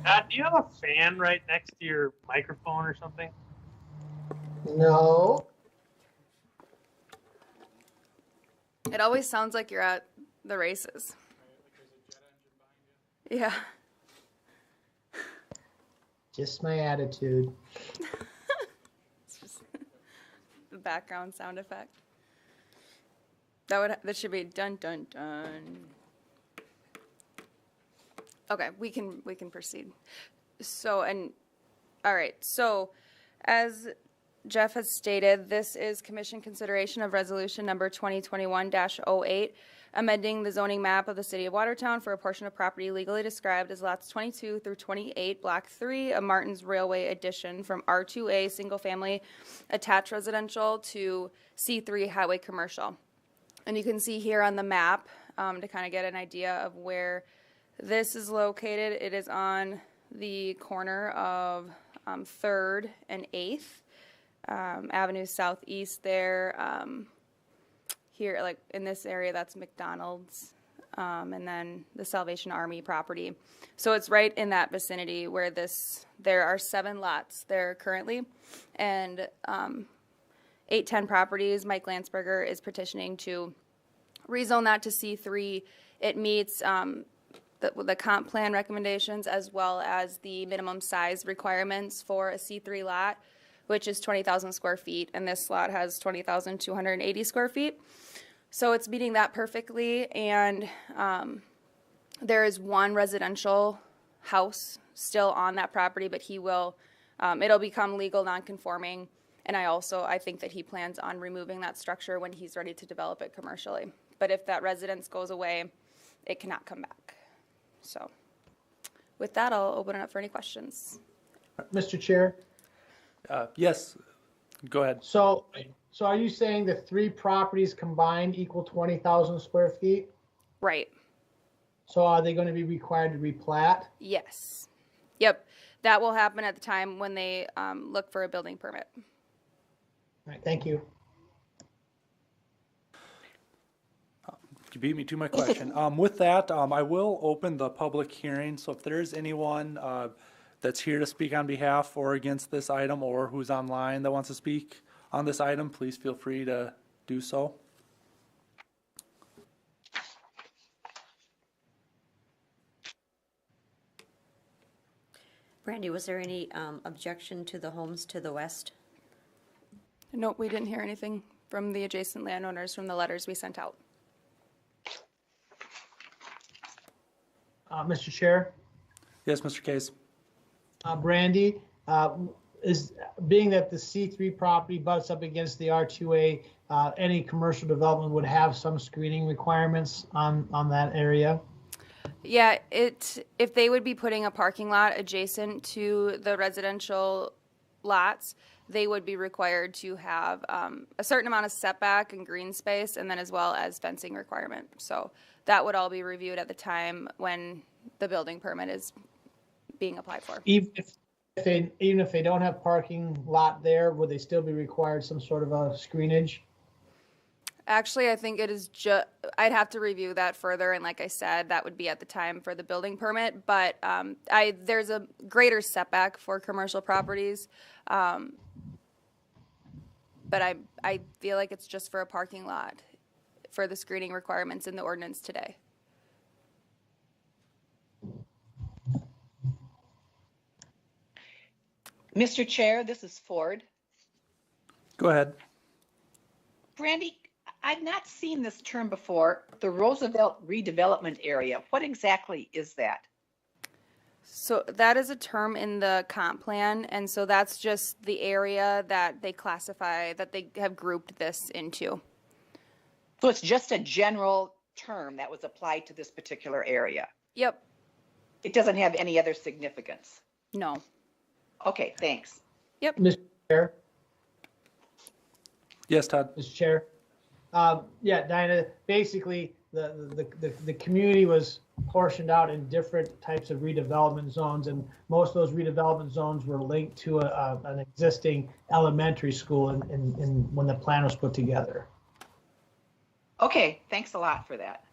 Do you have a fan right next to your microphone or something? No. It always sounds like you're at the races. Yeah. Just my attitude. It's just the background sound effect. That should be dun dun dun. Okay, we can proceed. So all right. So as Jeff has stated, this is commission consideration of resolution number 2021-08, amending the zoning map of the city of Watertown for a portion of property legally described as lots 22 through 28, block 3 of Martin's Railway addition from R2A single family attached residential to C3 highway commercial. And you can see here on the map to kind of get an idea of where this is located. It is on the corner of 3rd and 8th. Avenue Southeast there. Here, like in this area, that's McDonald's, and then the Salvation Army property. So it's right in that vicinity where there are 7 lots there currently, and 810 properties. Mike Landsberger is petitioning to rezone that to C3. It meets the comp plan recommendations as well as the minimum size requirements for a C3 lot, which is 20,000 square feet, and this lot has 20,280 square feet. So it's meeting that perfectly, and there is one residential house still on that property, but it'll become legal non-conforming, and I think that he plans on removing that structure when he's ready to develop it commercially. But if that residence goes away, it cannot come back. So with that, I'll open it up for any questions. Mr. Chair? Yes, go ahead. So are you saying the 3 properties combined equal 20,000 square feet? Right. So are they going to be required to replat? Yes. Yep. That will happen at the time when they look for a building permit. All right, thank you. You beat me to my question. With that, I will open the public hearing. So if there's anyone that's here to speak on behalf or against this item, or who's online that wants to speak on this item, please feel free to do so. Brandy, was there any objection to the homes to the west? Nope, we didn't hear anything from the adjacent landowners from the letters we sent out. Mr. Chair? Yes, Mr. Case. Brandy, is being that the C3 property butts up against the R2A, any commercial development would have some screening requirements on that area? Yeah, if they would be putting a parking lot adjacent to the residential lots, they would be required to have a certain amount of setback and green space, and then as well as fencing requirement. So that would all be reviewed at the time when the building permit is being applied for. Even if they don't have parking lot there, would they still be required some sort of a screenage? Actually, I think it is I'd have to review that further, and like I said, that would be at the time for the building permit, but there's a greater setback for commercial properties, but I feel like it's just for a parking lot for the screening requirements in the ordinance today. Mr. Chair, this is Ford. Go ahead. Brandy, I've not seen this term before, the Roosevelt redevelopment area. What exactly is that? So that is a term in the comp plan, and so that's just the area that they classify, that they have grouped this into. So it's just a general term that was applied to this particular area. Yep. It doesn't have any other significance. No. Okay, thanks. Yep. Mr. Chair? Yes, Todd. Mr. Chair? Yeah, Diana, basically the community was portioned out in different types of redevelopment zones, and most of those redevelopment zones were linked to an existing elementary school when the plan was put together. Okay, thanks a lot for that.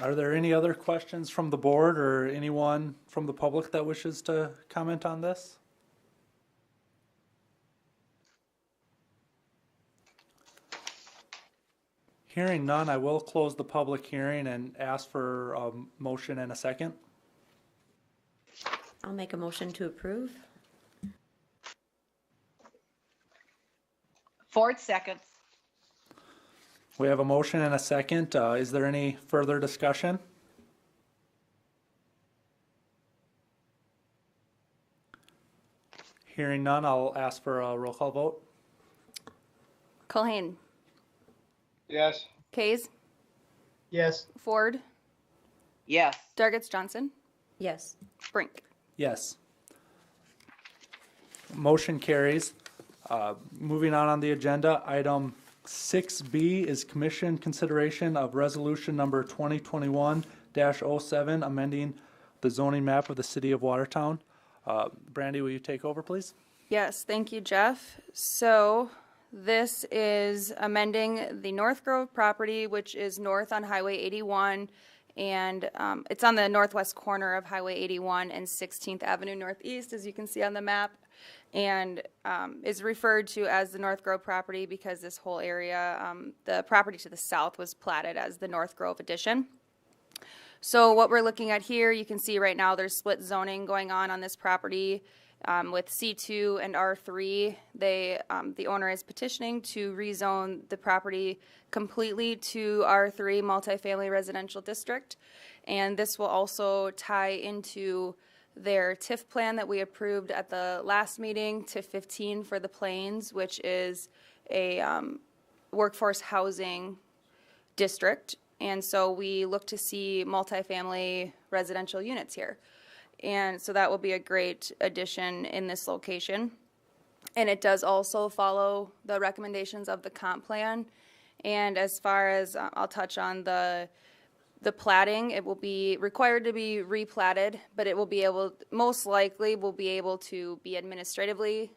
Are there any other questions from the board or anyone from the public that wishes to comment on this? Hearing none, I will close the public hearing and ask for a motion and a second. I'll make a motion to approve. Ford seconds. We have a motion and a second. Is there any further discussion? Hearing none, I'll ask for a roll call vote. Culhane, Yes. Kays, Yes. Ford, Yes. Dargits Johnson, Yes. Brink. Yes. Motion carries. Moving on the agenda, item 6B is commission consideration of resolution number 2021-07, amending the zoning map of the city of Watertown. Brandy, will you take over, please? Yes, thank you, Jeff. So this is amending the North Grove property, which is north on Highway 81, and it's on the northwest corner of Highway 81 and 16th Avenue Northeast, as you can see on the map, and is referred to as the North Grove property because this whole area, the property to the south was platted as the North Grove addition. So what we're looking at here, you can see right now there's split zoning going on this property with C2 and R3. The owner is petitioning to rezone the property completely to R3 multifamily residential district. And this will also tie into their TIF plan that we approved at the last meeting, TIF 15 for the Plains, which is a workforce housing district. And so we look to see multifamily residential units here. And so that will be a great addition in this location. And it does also follow the recommendations of the comp plan. And as far as I'll touch on the platting, it will be required to be replatted, but it will be able, most likely will be able to be administratively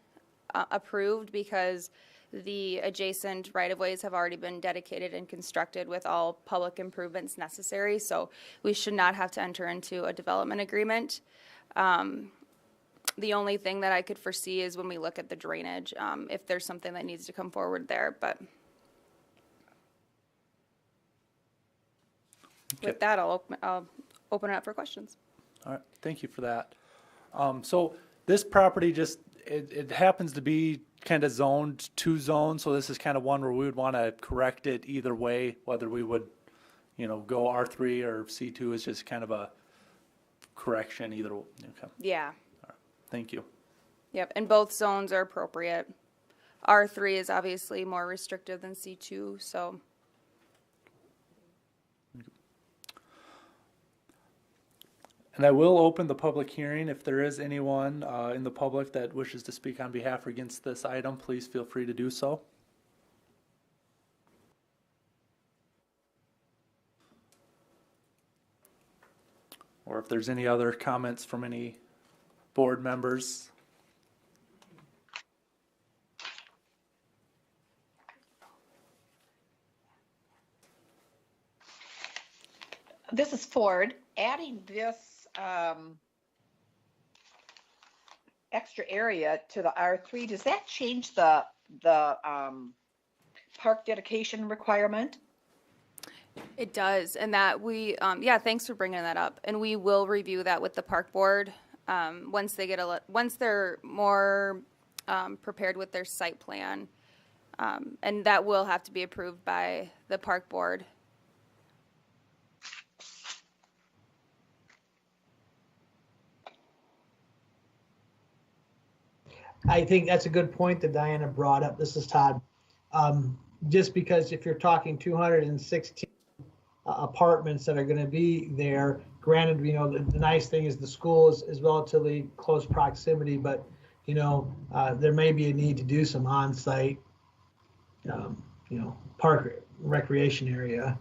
approved because the adjacent right-of-ways have already been dedicated and constructed with all public improvements necessary, so we should not have to enter into a development agreement. The only thing that I could foresee is when we look at the drainage, if there's something that needs to come forward there, but with that, I'll open it up for questions. All right, thank you for that. So this property just, it happens to be kind of zoned two zones, so this is kind of one where we would want to correct it either way, whether we would, go R3 or C2 is just kind of a correction either. Okay, Yeah. thank you. Yep, and both zones are appropriate. R3 is obviously more restrictive than C2, so. And I will open the public hearing. If there is anyone in the public that wishes to speak on behalf or against this item, please feel free to do so. Or if there's any other comments from any board members. This is Ford. Adding this extra area to the R3, does that change the park dedication requirement? It does, and that we, yeah, thanks for bringing that up. And we will review that with the park board once they get once they're more prepared with their site plan, and that will have to be approved by the park board. I think that's a good point that Diana brought up. This is Todd. Just because if you're talking 216 apartments that are going to be there, granted, the nice thing is the school is relatively close proximity, but there may be a need to do some on-site, park recreation area.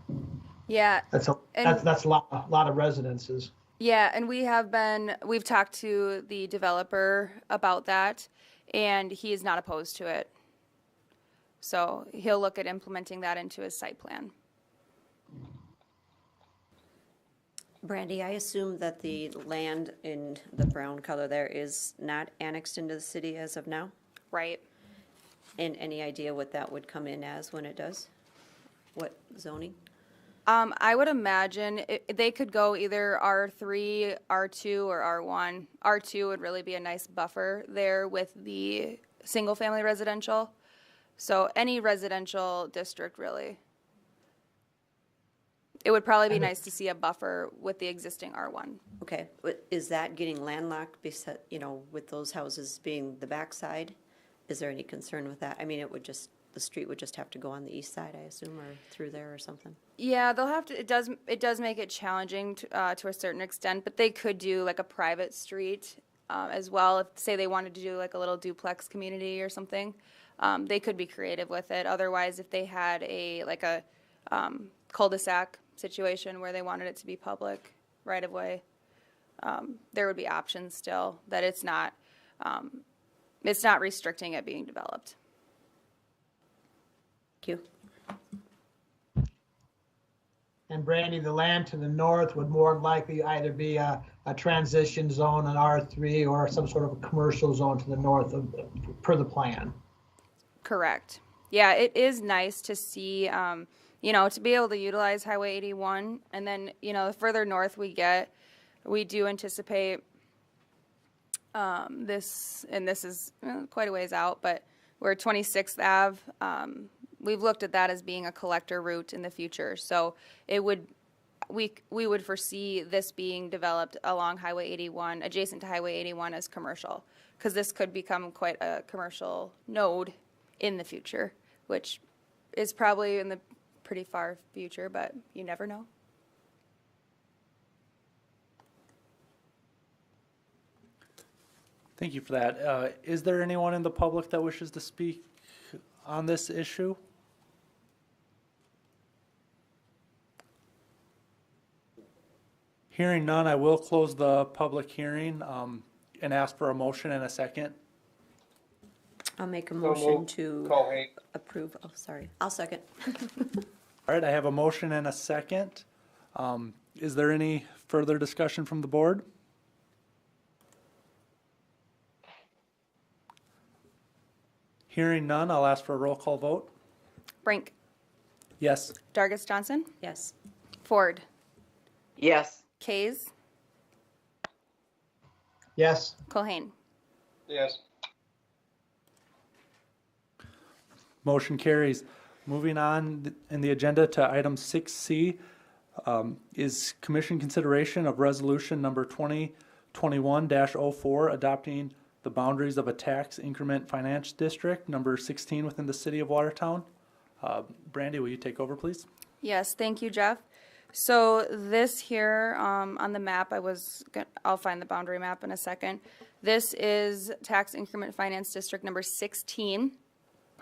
Yeah. That's a lot of residences. Yeah, and we've talked to the developer about that, and he is not opposed to it. So he'll look at implementing that into his site plan. Brandy, I assume that the land in the brown color there is not annexed into the city as of now? Right. And any idea what that would come in as when it does? What zoning? I would imagine they could go either R3, R2, or R1. R2 would really be a nice buffer there with the single-family residential. So any residential district, really. It would probably be nice to see a buffer with the existing R1. Okay, is that getting landlocked, with those houses being the backside? Is there any concern with that? I mean, the street would just have to go on the east side, I assume, or through there or something? Yeah, they'll have to, it does make it challenging to a certain extent, but they could do like a private street as well. If, say, they wanted to do like a little duplex community or something, they could be creative with it. Otherwise, if they had a cul-de-sac situation where they wanted it to be public right of way, there would be options still that it's not restricting it being developed. Thank you. And Brandy, the land to the north would more likely either be a transition zone, an R3, or some sort of a commercial zone to the north per the plan. Correct. Yeah, it is nice to see, to be able to utilize Highway 81. And then, the further north we get, we do anticipate this is quite a ways out, but we're 26th Ave. We've looked at that as being a collector route in the future. So we would foresee this being developed along Highway 81, adjacent to Highway 81 as commercial, because this could become quite a commercial node in the future, which is probably in the pretty far future, but you never know. Thank you for that. Is there anyone in the public that wishes to speak on this issue? Hearing none, I will close the public hearing and ask for a motion and a second. I'll make a So motion moved. to Cohen. approve. Oh, sorry. I'll second. All right, I have a motion and a second. Is there any further discussion from the board? Hearing none, I'll ask for a roll call vote. Brink, Yes. Dargis Johnson, Yes. Ford, Yes. Kays, Yes. Culhane. Yes. Motion carries. Moving on in the agenda to item 6C is commission consideration of resolution number 2021-04 adopting the boundaries of a tax increment finance district number 16 within the city of Watertown. Brandy, will you take over, please? Yes, thank you, Jeff. So this here on the map, I'll find the boundary map in a second. This is tax increment finance district number 16,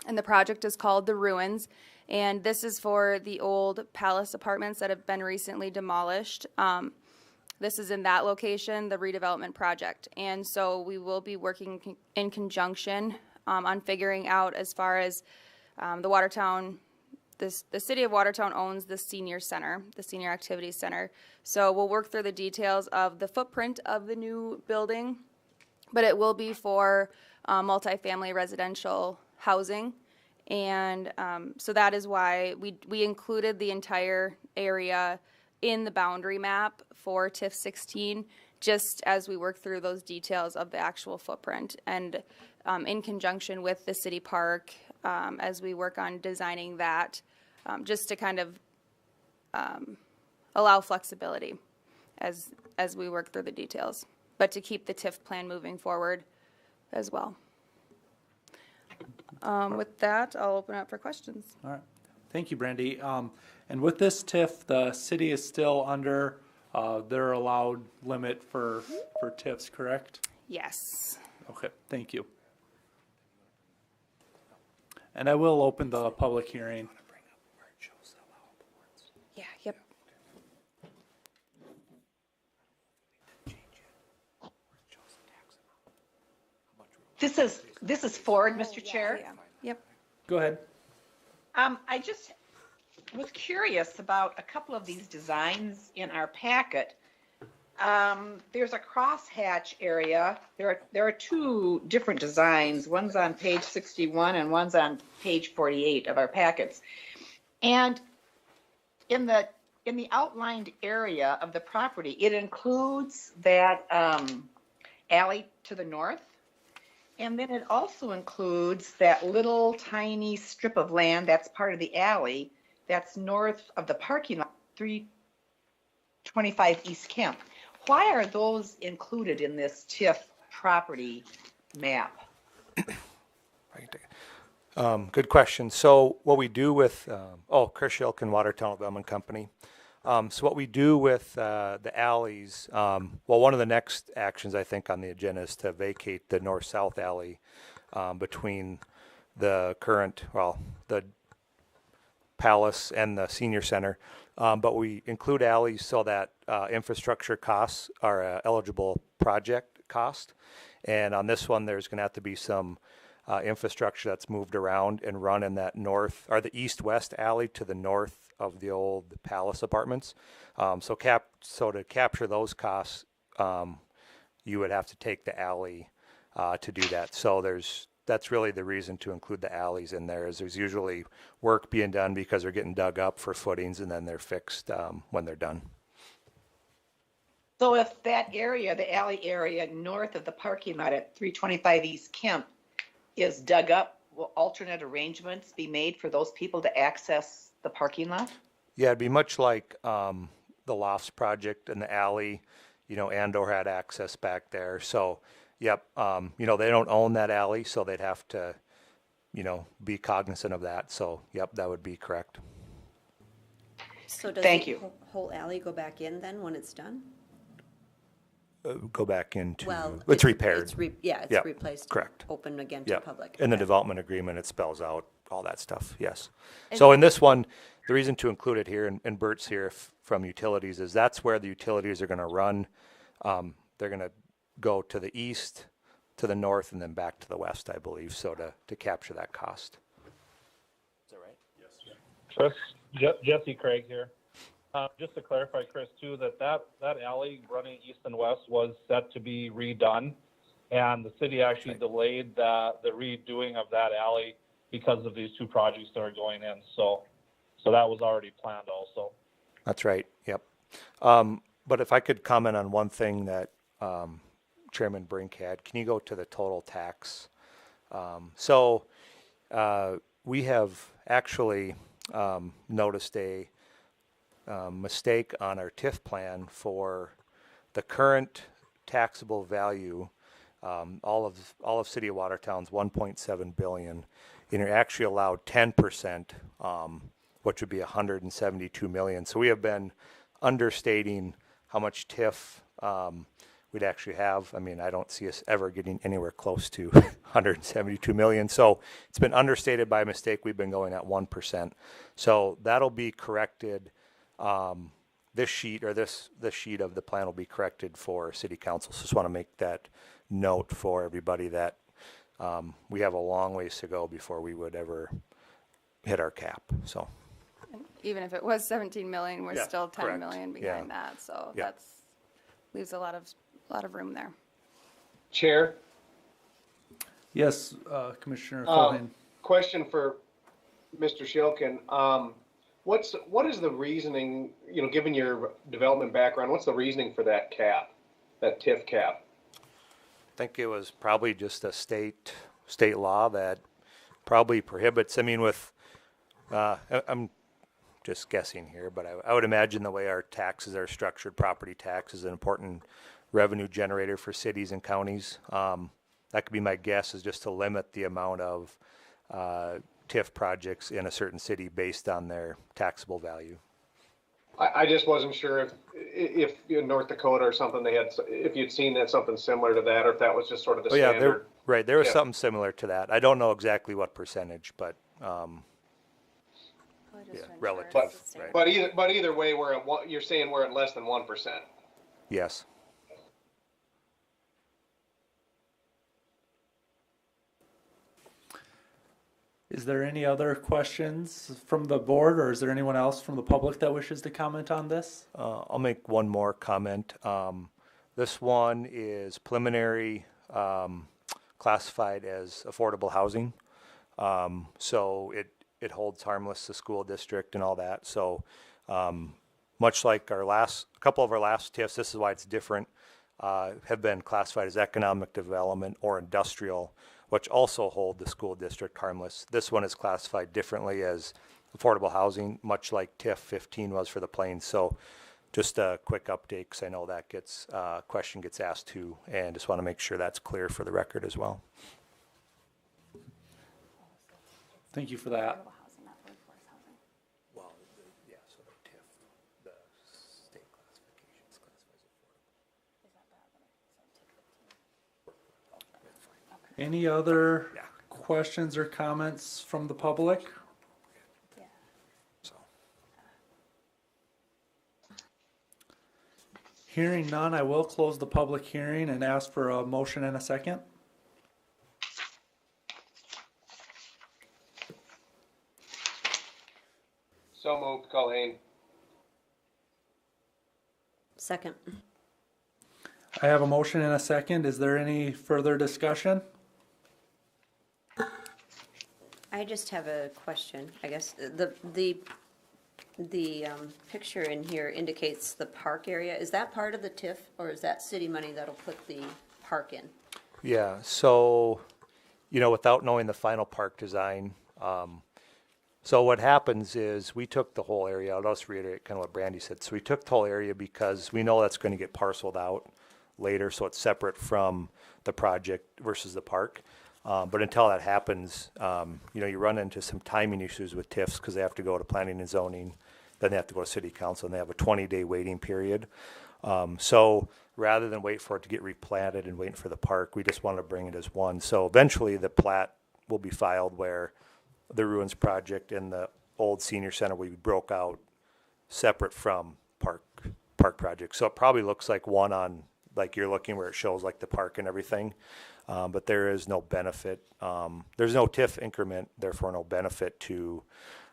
and the project is called The Ruins. And this is for the old palace apartments that have been recently demolished. This is in that location, the redevelopment project. And so we will be working in conjunction on figuring out as far as the Watertown. The city of Watertown owns the senior center, the senior activities center. So we'll work through the details of the footprint of the new building, but it will be for multifamily residential housing. And so that is why we included the entire area in the boundary map for TIF 16, just as we work through those details of the actual footprint, and in conjunction with the city park as we work on designing that, just to kind of allow flexibility as we work through the details, but to keep the TIF plan moving forward as well. With that, I'll open up for questions. All right. Thank you, Brandy. And with this TIF, the city is still under their allowed limit for TIFs, correct? Yes. Okay, thank you. And I will open the public hearing. Yeah, yep. This is Ford, Mr. Chair. Yeah. Yep. Go ahead. I just was curious about a couple of these designs in our packet. There's a crosshatch area. There are two different designs. One's on page 61 and one's on page 48 of our packets. And in the outlined area of the property, it includes that alley to the north. And then it also includes that little tiny strip of land that's part of the alley that's north of the parking lot, 325 East Kemp. Why are those included in this TIF property map? Good question. So what we do with, Chris Shilkin, Watertown Development Company. So what we do with the alleys, one of the next actions I think on the agenda is to vacate the north-south alley between the current, the Palace and the Senior Center. But we include alleys so that infrastructure costs are eligible project cost. And on this one, there's going to have to be some infrastructure that's moved around and run in that north or the east-west alley to the north of the old Palace apartments. So to capture those costs, you would have to take the alley to do that. So that's really the reason to include the alleys in there. Is there's usually work being done because they're getting dug up for footings and then they're fixed when they're done. So if that area, the alley area north of the parking lot at 325 East Kemp is dug up, will alternate arrangements be made for those people to access the parking lot? Yeah, it'd be much like the Lofts project and the alley, Andor had access back there. So, yep, they don't own that alley, so they'd have to, be cognizant of that. So, yep, that would be correct. So does Thank the you. whole alley go back in then when it's done? Go back into, Well, it's repaired. It's Yep, replaced. correct. Open again to Yeah, the public. in the Okay. development agreement, it spells out all that stuff, yes. So in this one, the reason to include it here, and Bert's here from utilities, is that's where the utilities are gonna run. They're gonna go to the east, to the north, and then back to the west, I believe, so to capture that cost. Is that right? Chris, Jesse Craig here. Just to clarify, Chris, too, that alley running east and west was set to be redone, and the city actually delayed the redoing of that alley because of these two projects that are going in. So that was already planned also. That's right, yep. But if I could comment on one thing that Chairman Brink had, can you go to the total tax? We have actually noticed a mistake on our TIF plan for the current taxable value. All of City of Watertown's 1.7 billion, and you're actually allowed 10%, which would be 172 million. So we have been understating how much TIF we'd actually have. I mean, I don't see us ever getting anywhere close to 172 million. So it's been understated by mistake. We've been going at 1%. So that'll be corrected. This sheet of the plan will be corrected for City Council. So just want to make that note for everybody that we have a long ways to go before we would ever hit our cap. So Even if it was 17 million, we're Yeah, still 10 correct. million Yeah. behind that. So Yeah. leaves a lot of room there. Chair, Yes, Commissioner Cohen. question for Mr. Shilkin. What is the reasoning, given your development background, what's the reasoning for that cap, that TIF cap? I think it was probably just a state law that probably prohibits. I mean, I'm just guessing here, but I would imagine the way our taxes are structured, property tax is an important revenue generator for cities and counties. That could be my guess, is just to limit the amount of TIF projects in a certain city based on their taxable value. I just wasn't sure if in North Dakota or something if you'd seen that something similar to that, or if that was just sort of the standard. Right. There was Yeah. something similar to that. I don't know exactly what percentage, but relative. Right. But either way, you're saying we're at less than 1%. Yes. Is there any other questions from the board, or is there anyone else from the public that wishes to comment on this? I'll make one more comment. This one is preliminary, classified as affordable housing. So it holds harmless the school district and all that. So much like a couple of our last TIFs, this is why it's different, have been classified as economic development or industrial, which also hold the school district harmless. This one is classified differently as affordable housing, much like TIF 15 was for the Plains. So just a quick update, because I know that question gets asked too, and just want to make sure that's clear for the record as well. Thank you for that. Well, yeah, so the TIF, the state classifications classifies affordable. Any other questions or comments from the public? So. Hearing none, I will close the public hearing and ask for a motion and a second. So moved, Colleen. Second. I have a motion and a second. Is there any further discussion? I just have a question, I guess. The picture in here indicates the park area. Is that part of the TIF, or is that city money that'll put the park in? Yeah, so, without knowing the final park design, so what happens is we took the whole area. I'll just reiterate kind of what Brandy said. So we took the whole area because we know that's going to get parceled out later, so it's separate from the project versus the park. But until that happens, you run into some timing issues with TIFs because they have to go to planning and zoning, then they have to go to city council, and they have a 20-day waiting period. So rather than wait for it to get replatted and waiting for the park, we just want to bring it as one. So eventually the plat will be filed where the Ruins project and the old senior center will be broke out separate from park project. So it probably looks like one on, like you're looking where it shows like the park and everything. But there is no benefit. There's no TIF increment, therefore no benefit to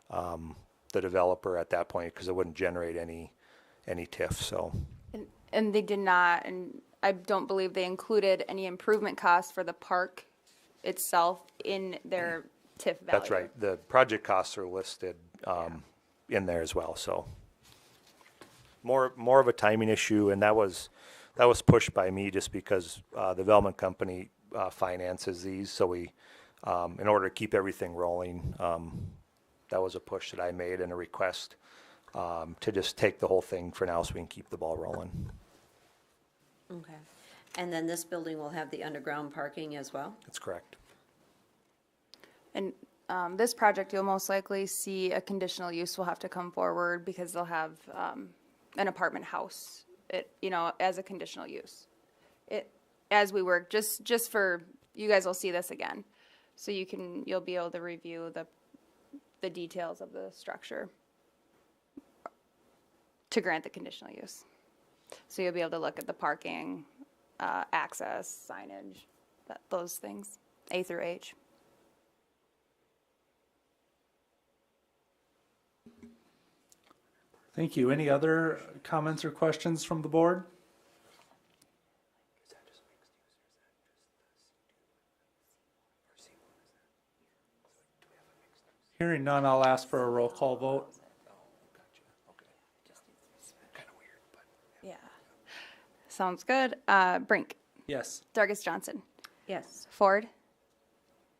the developer at that point because it wouldn't generate any TIF. So. And they did not, and I don't believe they included any improvement costs for the park itself in their TIF value. That's right. The project costs are listed in there as well. So more of a timing issue, and that was pushed by me just because the development company finances these. So we, in order to keep everything rolling, that was a push that I made and a request to just take the whole thing for now so we can keep the ball rolling. Okay. And then this building will have the underground parking as well? That's correct. And this project, you'll most likely see a conditional use will have to come forward because they'll have an apartment house, as a conditional use. As we work, just for, you guys will see this again. So you'll be able to review the details of the structure to grant the conditional use. So you'll be able to look at the parking, access, signage, those things, A through H. Thank you. Any other comments or questions from the board? Hearing none, I'll ask for a roll call vote. Yeah. Sounds good. Brink. Yes. Dargis Johnson. Yes. Ford.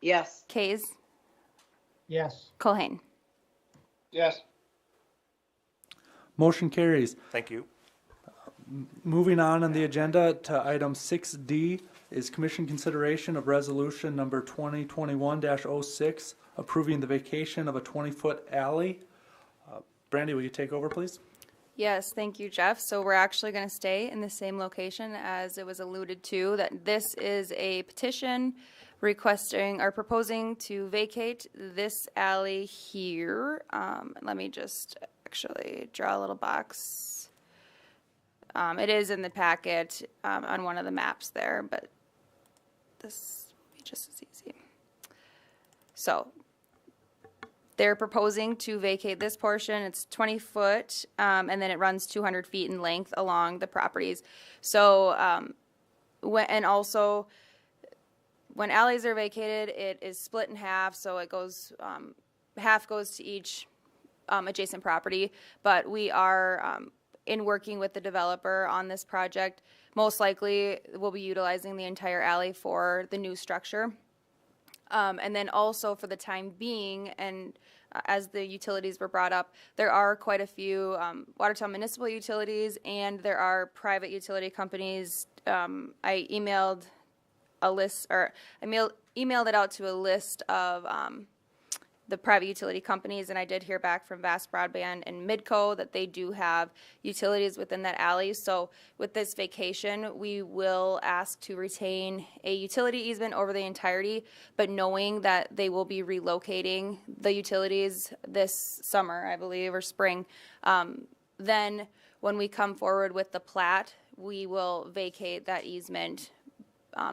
Yes. Kays. Yes. Culhane. Yes. Motion carries. Thank you. Moving on the agenda to item 6D is commission consideration of resolution number 2021-06, approving the vacation of a 20-foot alley. Brandy, will you take over, please? Yes, thank you, Jeff. So we're actually going to stay in the same location as it was alluded to, that this is a petition requesting or proposing to vacate this alley here. Let me just actually draw a little box. It is in the packet on one of the maps there, but this will be just as easy. So They're proposing to vacate this portion. It's 20 foot, and then it runs 200 feet in length along the properties. So, and also, when alleys are vacated, it is split in half, so it goes, half goes to each adjacent property. But we are, in working with the developer on this project, most likely we'll be utilizing the entire alley for the new structure. And then also for the time being, and as the utilities were brought up, there are quite a few Watertown municipal utilities, and there are private utility companies. I emailed a list, or I emailed it out to a list of the private utility companies, and I did hear back from Vast Broadband and Midco that they do have utilities within that alley. So with this vacation, we will ask to retain a utility easement over the entirety, but knowing that they will be relocating the utilities this summer, I believe, or spring. Then when we come forward with the plat, we will vacate that easement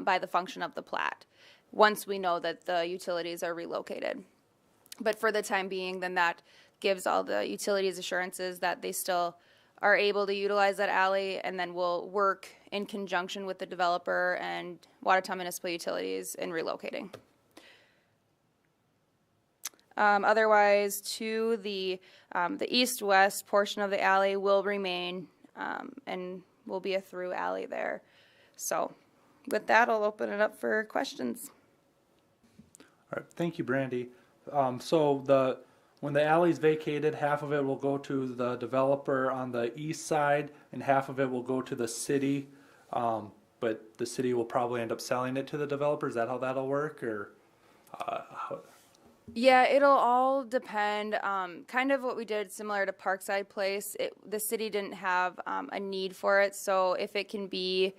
by the function of the plat, once we know that the utilities are relocated. But for the time being, then that gives all the utilities assurances that they still are able to utilize that alley, and then we'll work in conjunction with the developer and Watertown Municipal Utilities in relocating. Otherwise, to the east-west portion of the alley will remain and will be a through alley there. So with that, I'll open it up for questions. All right, thank you, Brandy. So when the alley's vacated, half of it will go to the developer on the east side, and half of it will go to the city. But the city will probably end up selling it to the developer. Is that how that'll work, or? Yeah, it'll all depend. Kind of what we did, similar to Parkside Place. The city didn't have a need for it, so if it can be,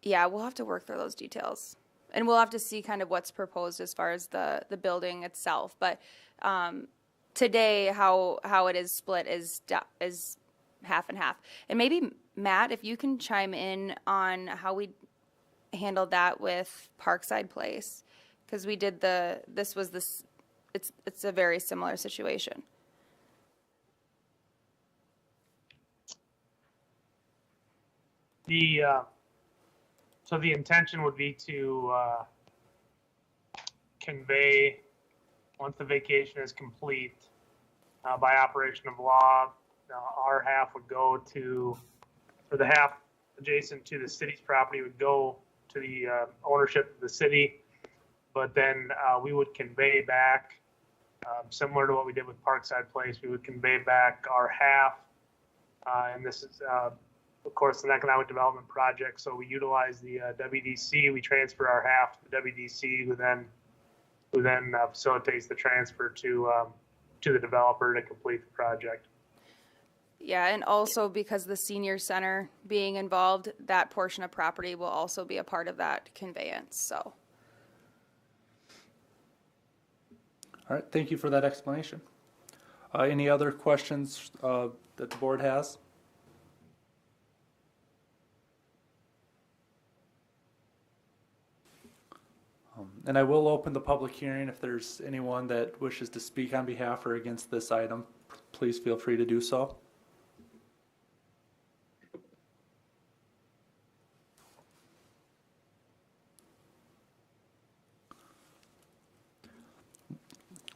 yeah, we'll have to work through those details. And we'll have to see kind of what's proposed as far as the building itself. But today, how it is split is half and half. And maybe, Matt, if you can chime in on how we handled that with Parkside Place, because we did it's a very similar situation. So the intention would be to convey, once the vacation is complete, by operation of law, our half would go to, or the half adjacent to the city's property would go to the ownership of the city, but then we would convey back, similar to what we did with Parkside Place, we would convey back our half, and this is of course, an economic development project, so we utilize the WDC. We transfer our half to the WDC, who then facilitates the transfer to the developer to complete the project. Yeah, and also because the senior center being involved, that portion of property will also be a part of that conveyance. So. All right, thank you for that explanation. Any other questions that the board has? And I will open the public hearing. If there's anyone that wishes to speak on behalf or against this item, please feel free to do so.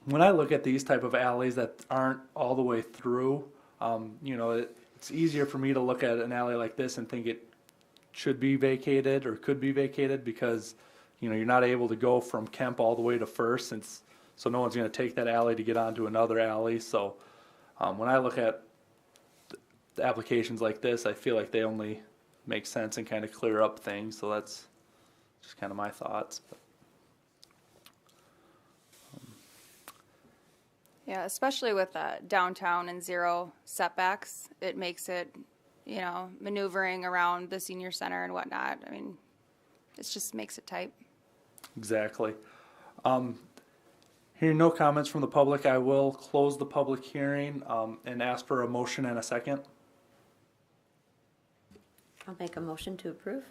When I look at these type of alleys that aren't all the way through, it's easier for me to look at an alley like this and think it should be vacated or could be vacated, because you're not able to go from Kemp all the way to First, so no one's going to take that alley to get onto another alley. So when I look at the applications like this, I feel like they only make sense and kind of clear up things. So that's just kind of my thoughts. Yeah, especially with downtown and zero setbacks, it makes it, maneuvering around the senior center and whatnot. I mean, it just makes it tight. Exactly. Hearing no comments from the public, I will close the public hearing and ask for a motion and a second. I'll make a motion to approve.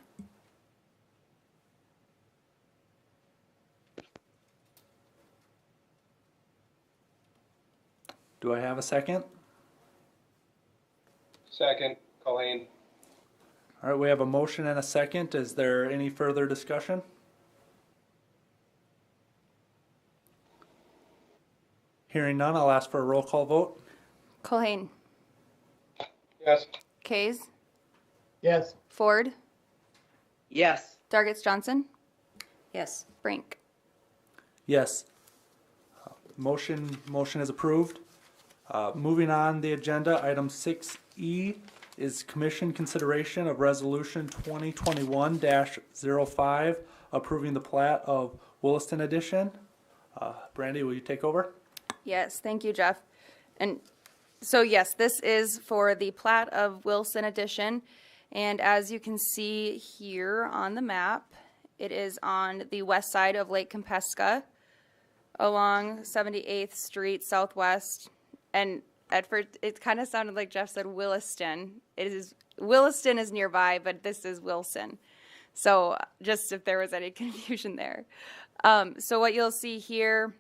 Do I have a second? Second, Colleen. All right, we have a motion and a second. Is there any further discussion? Hearing none, I'll ask for a roll call vote. Colhane, Yes. Kays, Yes. Ford, Yes. Dargits Johnson, Yes. Brink. Yes. Motion is approved. Moving on the agenda, item 6E is commission consideration of resolution 2021-05 approving the plat of Williston Edition. Brandy, will you take over? Yes, thank you, Jeff. And so yes, this is for the plat of Wilson Edition. And as you can see here on the map, it is on the west side of Lake Compesca along 78th Street Southwest. And at first, it kind of sounded like Jeff said Williston. Williston is nearby, but this is Wilson. So just if there was any confusion there. So what you'll see here,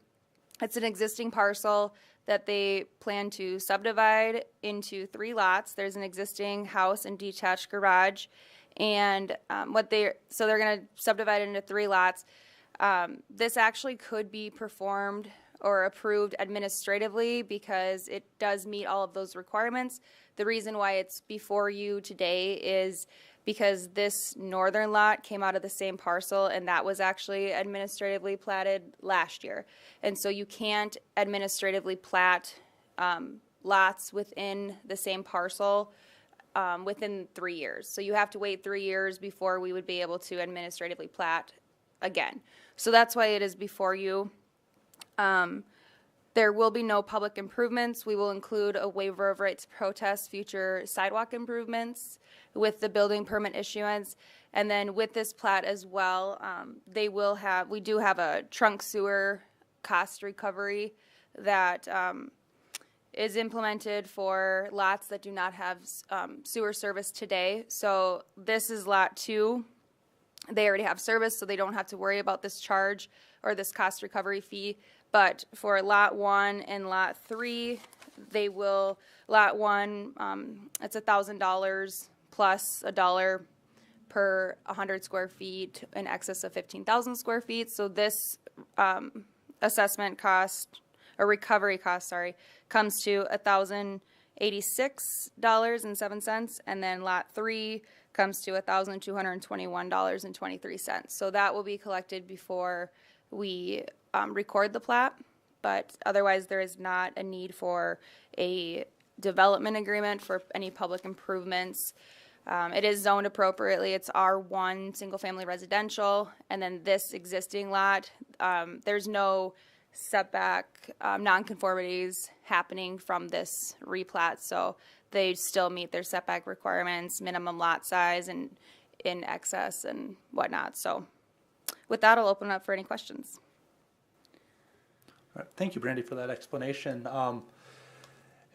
it's an existing parcel that they plan to subdivide into 3 lots. There's an existing house and detached garage. And they're going to subdivide it into 3 lots. This actually could be performed or approved administratively because it does meet all of those requirements. The reason why it's before you today is because this northern lot came out of the same parcel, and that was actually administratively platted last year. And so you can't administratively plat lots within the same parcel within 3 years. So you have to wait 3 years before we would be able to administratively plat again. So that's why it is before you. There will be no public improvements. We will include a waiver of right to protest future sidewalk improvements with the building permit issuance. And then with this plat as well, we do have a trunk sewer cost recovery that is implemented for lots that do not have sewer service today. So this is lot 2. They already have service, so they don't have to worry about this charge or this cost recovery fee. But for lot 1 and lot 3, they will, lot 1, it's $1,000 plus $1 per 100 square feet in excess of 15,000 square feet. So this assessment cost, or recovery cost, comes to $1,086.07. And then lot 3 comes to $1,221.23. So that will be collected before we record the plat, but otherwise there is not a need for a development agreement for any public improvements. It is zoned appropriately. It's R1 single family residential, and then this existing lot, there's no setback nonconformities happening from this replat, so they still meet their setback requirements, minimum lot size and in excess and whatnot. So with that, I'll open up for any questions. All right, thank you, Brandy, for that explanation.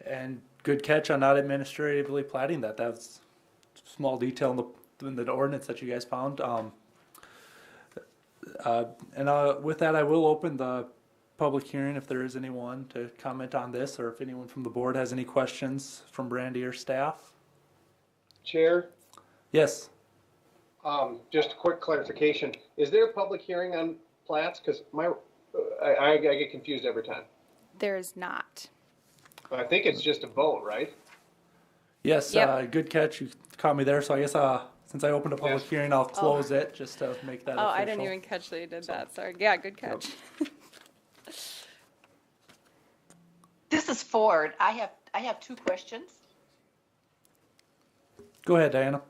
And good catch on not administratively platting that. That's a small detail in the ordinance that you guys found. With that, I will open the public hearing if there is anyone to comment on this, or if anyone from the board has any questions from Brandy or staff. Chair, Yes. just a quick clarification. Is there a public hearing on plats? Because I get confused every time. There is not. I think it's just a vote, right? Yes, Yep. good catch. You caught me there. So I guess since I opened a public hearing, I'll close it just to make that official. I didn't even catch that you did that. Sorry. Yeah, good catch. This is Ford. I have 2 questions. Go ahead, Diana.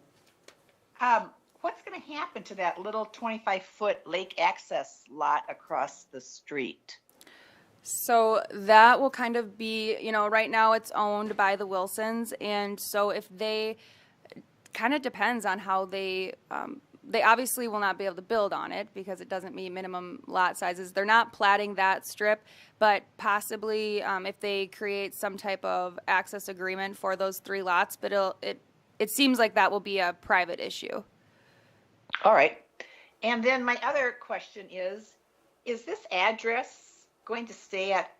What's going to happen to that little 25-foot lake access lot across the street? So that will kind of be, right now it's owned by the Wilsons. And so if kind of depends on how they obviously will not be able to build on it because it doesn't meet minimum lot sizes. They're not platting that strip, but possibly if they create some type of access agreement for those 3 lots, but it seems like that will be a private issue. All right. And then my other question is this address going to stay at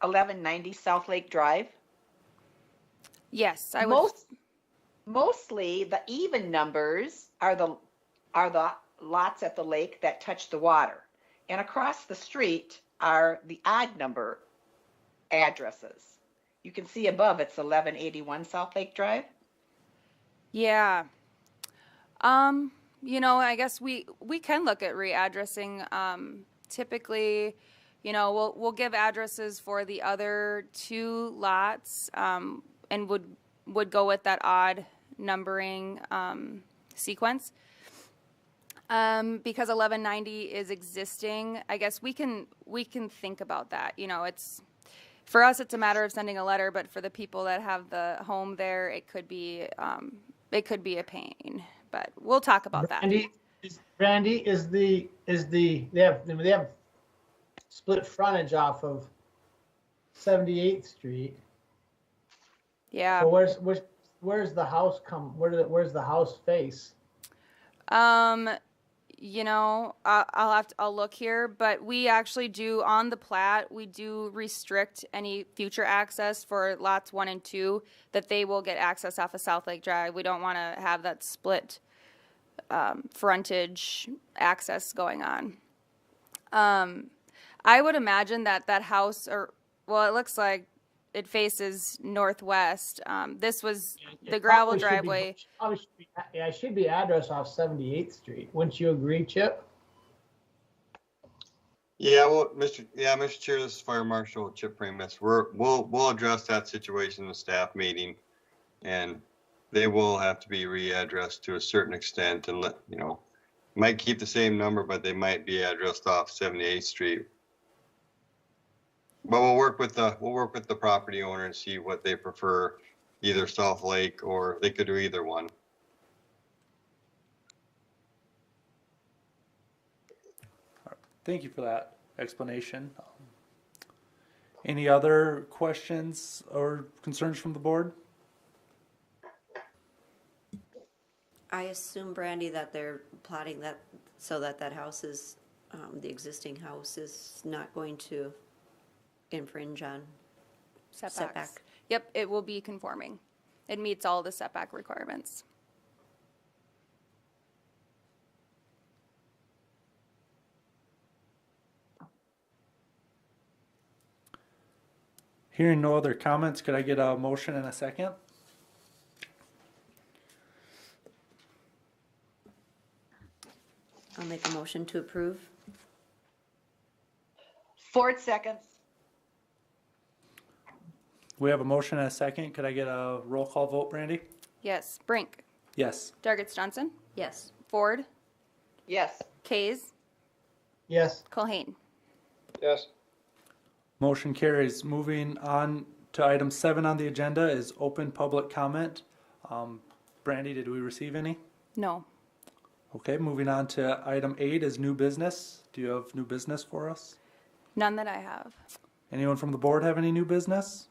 1190 South Lake Drive? Yes, I would. Mostly the even numbers are the lots at the lake that touch the water. And across the street are the odd number addresses. You can see above it's 1181 South Lake Drive. Yeah. I guess we can look at readdressing. Typically, we'll give addresses for the other two lots, and would go with that odd numbering sequence. Because 1190 is existing, I guess we can think about that. It's for us, it's a matter of sending a letter, but for the people that have the home there, it could be a pain. But we'll talk about that. Randy, they have split frontage off of 78th Street. Yeah. So where's the house where's the house face? I'll look here, but we actually do on the plat, we do restrict any future access for lots 1 and 2 that they will get access off of South Lake Drive. We don't want to have that split frontage access going on. I would imagine that house, it looks like it faces northwest. This was the gravel driveway. It should be address off 78th Street. Wouldn't you agree, Chip? Yeah, well, Mr. Chair, this is Fire Marshal Chip Primus. We'll address that situation in the staff meeting, and they will have to be readdressed to a certain extent, and might keep the same number, but they might be addressed off 78th Street. But we'll work with the property owner and see what they prefer, either South Lake or they could do either one. Thank you for that explanation. Any other questions or concerns from the board? I assume, Brandy, that they're plotting that so that house is, the existing house is not going to infringe on setback. Yep, it will be conforming. It meets all the setback requirements. Hearing no other comments, could I get a motion and a second? I'll make a motion to approve. Ford seconds. We have a motion and a second. Could I get a roll call vote, Brandy? Yes. Brink. Yes. Dargits Johnson. Yes. Ford. Yes. Kays. Yes. Culhane. Yes. Motion carries. Moving on to item 7 on the agenda is open public comment. Brandy, did we receive any? No. Okay, moving on to item 8 is new business. Do you have new business for us? None that I have. Anyone from the board have any new business?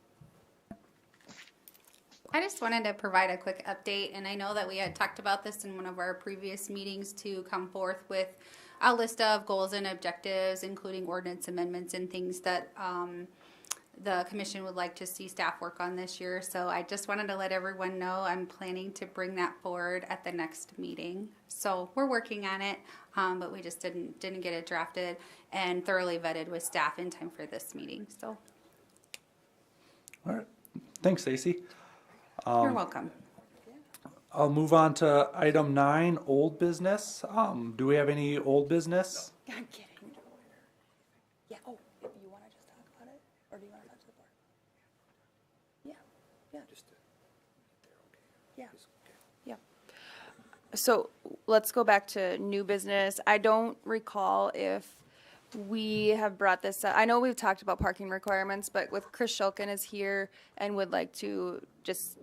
I just wanted to provide a quick update, and I know that we had talked about this in one of our previous meetings to come forth with a list of goals and objectives, including ordinance amendments and things that the commission would like to see staff work on this year. So I just wanted to let everyone know I'm planning to bring that forward at the next meeting. So we're working on it, but we just didn't get it drafted and thoroughly vetted with staff in time for this meeting. So All right. Thanks, Stacy. you're welcome. I'll move on to item 9, old business. Do we have any old business? I'm kidding. Yeah. Oh, if you want to just talk about it, or do you want to talk to the board? Yeah. Yeah. Yeah. So let's go back to new business. I don't recall if we have brought this up. I know we've talked about parking requirements, but with Chris Shulkin is here and would like to just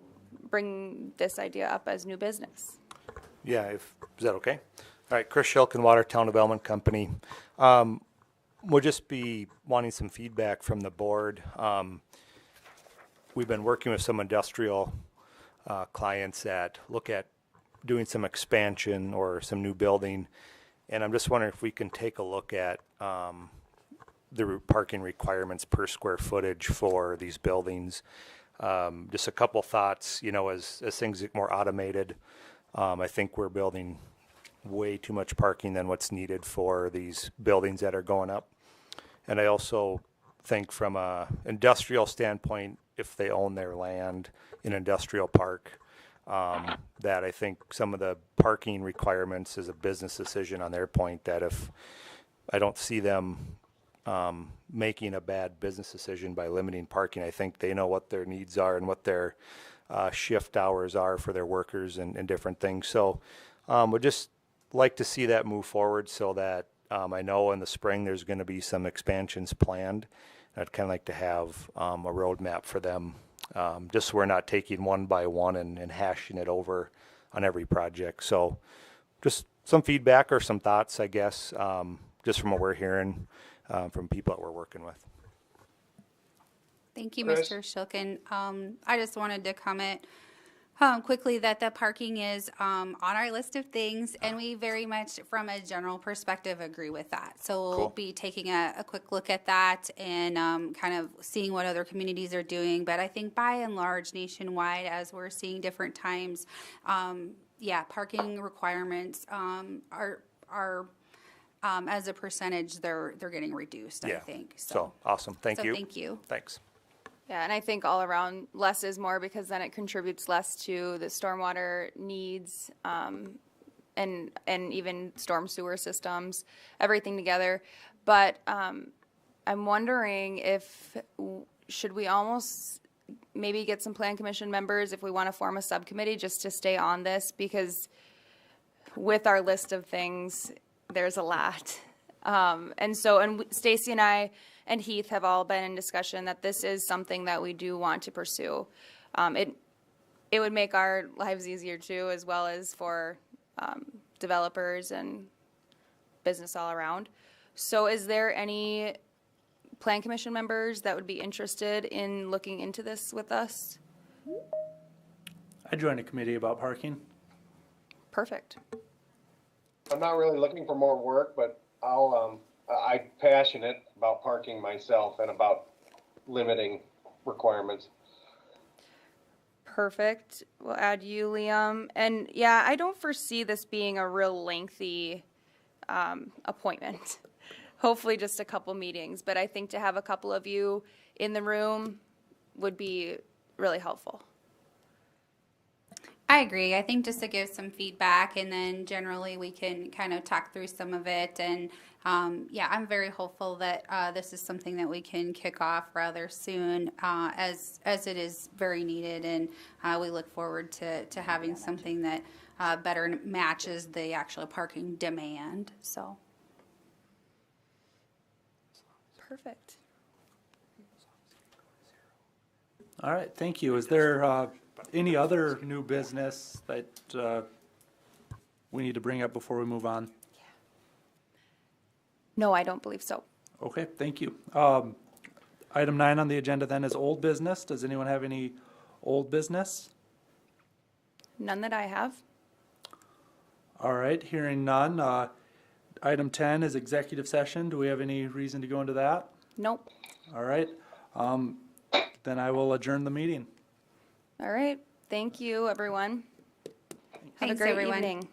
bring this idea up as new business. Yeah, is that okay? All right, Chris Shilkin, Watertown Development Company. We'll just be wanting some feedback from the board. We've been working with some industrial clients that look at doing some expansion or some new building, and I'm just wondering if we can take a look at the parking requirements per square footage for these buildings. Just a couple thoughts, you know, as things get more automated, I think we're building way too much parking than what's needed for these buildings that are going up. And I also think from a industrial standpoint, if they own their land in industrial park, that I think some of the parking requirements is a business decision on their point, that if I don't see them making a bad business decision by limiting parking. I think they know what their needs are and what their shift hours are for their workers and different things. So we'd just like to see that move forward so that I know in the spring there's going to be some expansions planned. I'd kind of like to have a roadmap for them, just so we're not taking one by one and hashing it over on every project. So just some feedback or some thoughts, I guess, just from what we're hearing from people that we're working with. Thank you, Chris? Mr. Shilkin. I just wanted to comment quickly that the parking is on our list of things, and we very much, from a general perspective, agree with that. So we'll Cool. be taking a quick look at that and kind of seeing what other communities are doing. But I think by and large, nationwide, as we're seeing different times, parking requirements are as a percentage, they're getting reduced, I think. So awesome. Thank you. Thank you. Thanks. Yeah, and I think all around less is more, because then it contributes less to the stormwater needs, and even storm sewer systems, everything together. But I'm wondering if should we almost maybe get some plan commission members if we want to form a subcommittee just to stay on this, because with our list of things, there's a lot. And Stacy and I and Heath have all been in discussion that this is something that we do want to pursue. It would make our lives easier too, as well as for developers and business all around. So is there any plan commission members that would be interested in looking into this with us? I joined a committee about parking. Perfect. I'm not really looking for more work, but I'm passionate about parking myself and about limiting requirements. Perfect. We'll add you, Liam. And yeah, I don't foresee this being a real lengthy appointment. Hopefully just a couple meetings, but I think to have a couple of you in the room would be really helpful. I agree. I think just to give some feedback, and then generally we can kind of talk through some of it. And I'm very hopeful that this is something that we can kick off rather soon, as it is very needed. And we look forward to having something that better matches the actual parking demand. So. Perfect. All right, thank you. Is there any other new business that we need to bring up before we move on? No, I don't believe so. Okay, thank you. Item 9 on the agenda then is old business. Does anyone have any old business? None that I have. All right, hearing none. Item 10 is executive session. Do we have any reason to go into that? Nope. All right. Then I will adjourn the meeting. All right. Thank you, everyone. Have Thanks, a great everyone. evening.